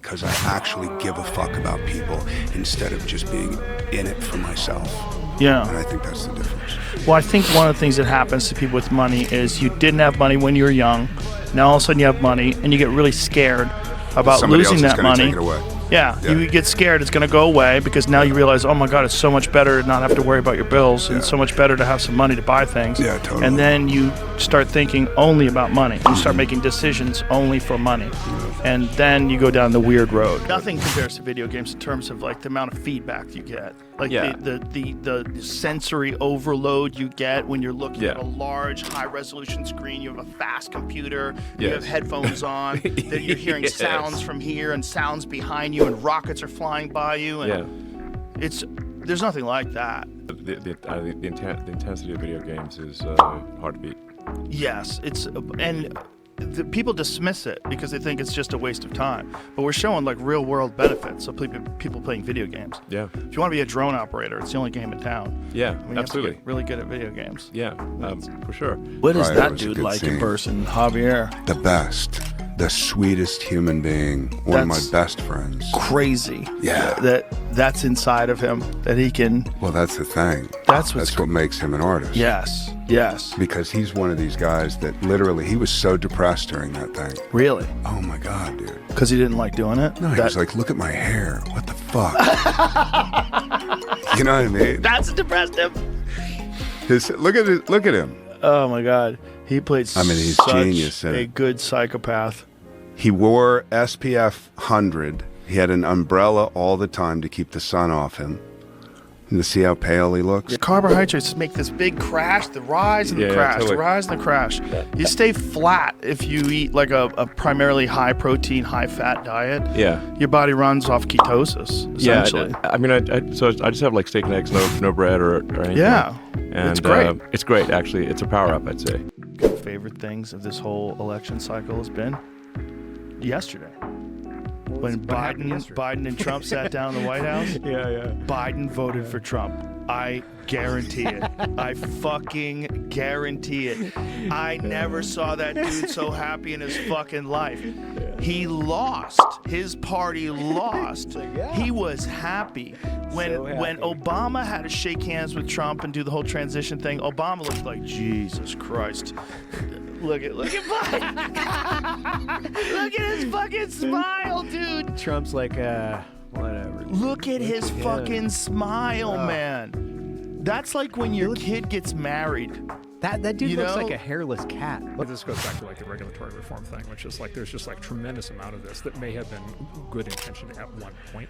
because I actually give a fuck about people instead of just being in it for myself. Yeah. And I think that's the difference. Well, I think one of the things that happens to people with money is you didn't have money when you were young. Now all of a sudden you have money and you get really scared about Somebody losing else is that gonna money. Take it away. Yeah, Yeah. you get scared it's going to go away because now you realize, oh my God, it's so much better to not have to worry about your bills and so much better to have some money to buy things. Yeah, totally. And then you start thinking only about money. You start making decisions only for money. And then you go down the weird road. Nothing compares to video games in terms of like the amount of feedback you get. Like the sensory overload you get when you're looking at a large, high-resolution screen. You have a fast computer. You have headphones on. Then you're hearing sounds from here and sounds behind you, and rockets are flying by you. And there's nothing like that. The intensity of video games is hard to beat. Yes, people dismiss it because they think it's just a waste of time. But we're showing like real world benefits of people playing video games. Yeah. If you want to be a drone operator, it's the only game in town. Yeah, I mean, you absolutely. have to get really good at video games. Yeah, for sure. What is Right, that it was a dude good like in scene. person, Javier? The best, the sweetest human being, one of my That's best friends. Crazy. Yeah. That's inside of him that he can. Well, that's the thing. That's what makes him an artist. Yes. Yes. Because he's one of these guys that literally, he was so depressed during that thing. Really? Oh my God, dude. Because he didn't like doing it. No, he was like, look at my hair. What the fuck? You know what I mean? That's depressed him. Look at him. Oh my God. He played. He's such genius in a it. good psychopath. He wore SPF 100. He had an umbrella all the time to keep the sun off him. And to see how pale he looks. The carbohydrates make this big crash, the rise and the crash, totally. the rise and the crash. You stay flat if you eat like a primarily high protein, high fat diet. Yeah. Your body runs off ketosis, essentially. Yeah, I mean, I just have like steak and eggs, no bread or anything. Yeah, and it's great. It's great, actually. It's a power up, I'd say. Favorite things of this whole election cycle has been yesterday. When Biden and Trump sat down in the White House, Biden voted for Trump. I guarantee it. I fucking guarantee it. I never saw that dude so happy in his fucking life. He lost. His party lost. He was happy. When Obama had to shake hands with Trump and do the whole transition thing, Obama looked like, Jesus Christ. Look at Biden. Look at his fucking smile, dude. Trump's like, whatever. Look at his fucking smile, man. That's like when your kid gets married. That dude You looks know? like a hairless cat. This goes back to like the regulatory reform thing, which is like there's just like tremendous amount of this that may have been good intention at one point.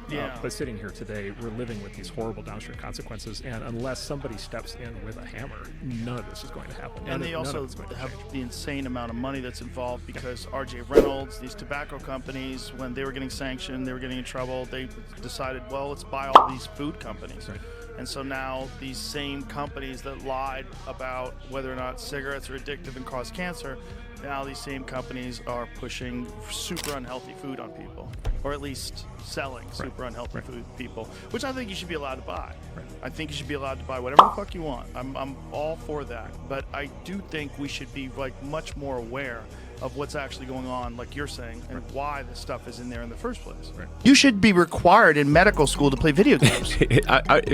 Yeah. But sitting here today, we're living with these horrible downstream consequences, and unless somebody steps in with a hammer, none of this is going to happen. And they None of also it's going to have change. the insane amount of money that's involved because R.J. Reynolds, these tobacco companies, when they were getting sanctioned, they were getting in trouble, they decided, well, let's buy all these food companies. Right. And so now these same companies that lied about whether or not cigarettes are addictive and cause cancer, now these same companies are pushing super unhealthy food on people, or at least selling super unhealthy food to people, which I think you should be allowed to buy. Right. I think you should be allowed to buy whatever the fuck you want. I'm all for that. But I do think we should be like much more aware of what's actually going on, like you're saying, and why this stuff is in there in the first place. Right. You should be required in medical school to play video games.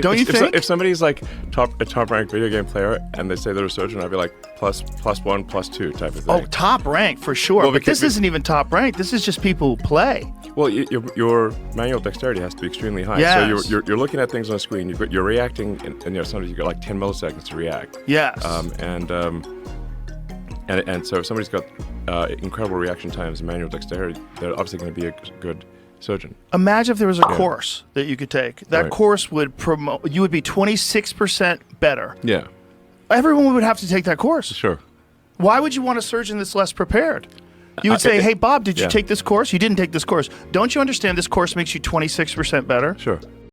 Don't you think? If somebody's like a top ranked video game player and they say they're a surgeon, I'd be like plus one, plus two type of thing. Oh, top rank for sure. Well, but because- this isn't even top rank. This is just people who play. Well, your manual dexterity has to be extremely high. Yes. So you're looking at things on a screen. You're reacting, and sometimes you got like 10 milliseconds to react. Yes. And so if somebody's got incredible reaction times and manual dexterity, they're obviously going to be a good surgeon. Imagine if there was a course that you could take. That Right. course would promote. You would be 26% better. Yeah, Everyone would have to take that course. sure. Why would you want a surgeon that's less prepared? You would say, hey, Bob, did you take this course? You didn't take this course. Don't you understand this course makes you 26% better? Sure.